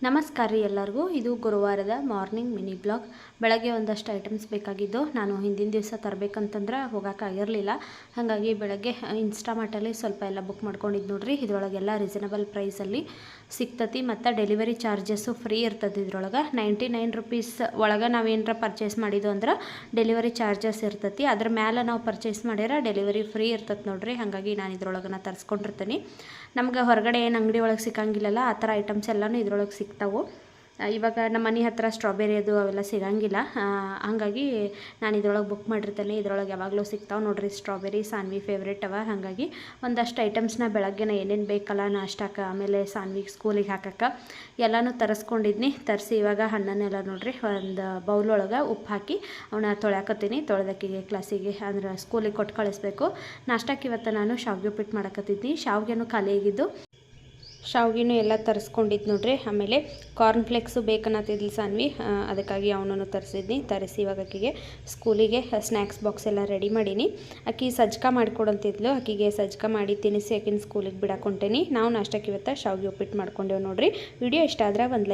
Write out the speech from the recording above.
ನಮಸ್ಕಾರ ರೀ ಎಲ್ಲರಿಗೂ. ಇದು ಗುರುವಾರದ ಮಾರ್ನಿಂಗ್ ಮಿನಿ ಬ್ಲಾಗ್. ಬೆಳಗ್ಗೆ ಒಂದಷ್ಟು ಐಟಮ್ಸ್ ಬೇಕಾಗಿದ್ದು ನಾನು ಹಿಂದಿನ ದಿವಸ ತರಬೇಕಂತಂದ್ರೆ ಹೋಗೋಕ್ಕಾಗಿರಲಿಲ್ಲ. ಹಾಗಾಗಿ ಬೆಳಗ್ಗೆ ಇನ್ಸ್ಟಾಮಾರ್ಟಲ್ಲಿ ಸ್ವಲ್ಪ ಎಲ್ಲ ಬುಕ್ ಮಾಡ್ಕೊಂಡಿದ್ದು ನೋಡ್ರಿ. ಇದರೊಳಗೆಲ್ಲ ರೀಸನಬಲ್ ಪ್ರೈಸಲ್ಲಿ ಸಿಗ್ತತಿ ಮತ್ತು ಡೆಲಿವರಿ ಚಾರ್ಜಸ್ಸು ಫ್ರೀ ಇರ್ತದೆ. ಇದ್ರೊಳಗೆ 99 ರುಪೀಸ್ ಒಳಗೆ ನಾವೇನರ ಪರ್ಚೇಸ್ ಮಾಡಿದ್ದು ಅಂದ್ರೆ ಡೆಲಿವರಿ ಚಾರ್ಜಸ್ ಇರ್ತತಿ. ಅದ್ರ ಮೇಲೆ ನಾವು ಪರ್ಚೇಸ್ ಮಾಡ್ಯಾರ ಡೆಲಿವರಿ ಫ್ರೀ ಇರ್ತದೆ ನೋಡ್ರಿ. ಹಾಗಾಗಿ ನಾನು ಇದ್ರೊಳಗೆ ತರಿಸ್ಕೊಂಡಿರ್ತೀನಿ. ನಮ್ಗೆ ಹೊರಗಡೆ ಏನು ಅಂಗಡಿ ಒಳಗೆ ಸಿಕ್ಕಂಗಿಲ್ಲಲ್ಲ, ಆ ಥರ ಐಟಮ್ಸ್ ಎಲ್ಲನೂ ಇದ್ರೊಳಗೆ ಸಿಗ್ತಾವೆ. ಇವಾಗ ನಮ್ಮ ಮನೆ ಹತ್ರ ಸ್ಟ್ರಾಬೆರಿ ಅದು ಅವೆಲ್ಲ ಸಿಗಂಗಿಲ್ಲ. ಹಾಗಾಗಿ ನಾನು ಇದ್ರೊಳಗೆ ಬುಕ್ ಮಾಡಿರ್ತೇನೆ. ಇದ್ರೊಳಗೆ ಯಾವಾಗಲೂ ಸಿಗ್ತಾವೆ ನೋಡ್ರಿ. ಸ್ಟ್ರಾಬೆರಿ ಸಾನ್ವಿ ಫೇವ್ರೇಟ್ ಅವ. ಹಾಗಾಗಿ ಒಂದಷ್ಟು ಐಟಮ್ಸ್ನ ಬೆಳಗ್ಗೆನ ಏನೇನು ಬೇಕಲ್ಲ ನಾಷ್ಟಕ್ಕೆ, ಆಮೇಲೆ ಸಾನ್ವಿಗೆ ಸ್ಕೂಲಿಗೆ ಹಾಕಕ್ಕೆ ಎಲ್ಲನೂ ತರಿಸ್ಕೊಂಡಿದ್ನಿ. ತರಿಸಿ ಇವಾಗ ಹಣ್ಣನ್ನೆಲ್ಲ ನೋಡ್ರಿ ಒಂದು ಬೌಲೊಳಗೆ ಉಪ್ಪು ಹಾಕಿ ಅವನ್ನ ತೊಳ್ಯಾಕತ್ತೀನಿ. ತೊಳೆದಕ್ಕಿಗೆ ಕ್ಲಾಸಿಗೆ ಅಂದ್ರೆ ಸ್ಕೂಲಿಗೆ ಕೊಟ್ಟು ಕಳಿಸ್ಬೇಕು. ನಾಷ್ಟಕ್ಕೆ ಇವತ್ತು ನಾನು ಶಾವಿಗೆ ಉಪ್ಪಿಟ್ಟು ಮಾಡಕತ್ತಿದ್ನಿ. ಶಾವಿಗೆನೂ ಖಾಲಿ ಆಗಿದ್ದು, ಶಾವ್ಗಿನೂ ಎಲ್ಲ ತರಿಸ್ಕೊಂಡಿದ್ದು ನೋಡ್ರಿ. ಆಮೇಲೆ ಕಾರ್ನ್ ಫ್ಲೇಕ್ಸು ಬೇಕನ್ನತ್ತಿದ್ಲು ಸಾನ್ವಿ, ಅದಕ್ಕಾಗಿ ಅವನನ್ನು ತರಿಸಿದ್ನಿ. ತರಿಸಿ ಇವಾಗ ಆಕಿಗೆ ಸ್ಕೂಲಿಗೆ ಸ್ನ್ಯಾಕ್ಸ್ ಬಾಕ್ಸ್ ಎಲ್ಲ ರೆಡಿ ಮಾಡೀನಿ. ಆಕಿ ಸಜ್ಕ ಮಾಡಿಕೊಡಂತಿದ್ಲು. ಆಕಿಗೆ ಸಜ್ಕ ಮಾಡಿ ತಿನ್ನಿಸಿ ಆಕಿನ ಸ್ಕೂಲಿಗೆ ಬಿಡಾಕೊಂಟೇನಿ. ನಾವು ನಾಷ್ಟಕ್ಕೆ ಇವತ್ತು ಶಾವಿಗೆ ಉಪ್ಪಿಟ್ಟು ಮಾಡ್ಕೊಂಡೇವು ನೋಡ್ರಿ. ವಿಡಿಯೋ ಇಷ್ಟ ಆದ್ರೆ ಒಂದು ಲೈಕ್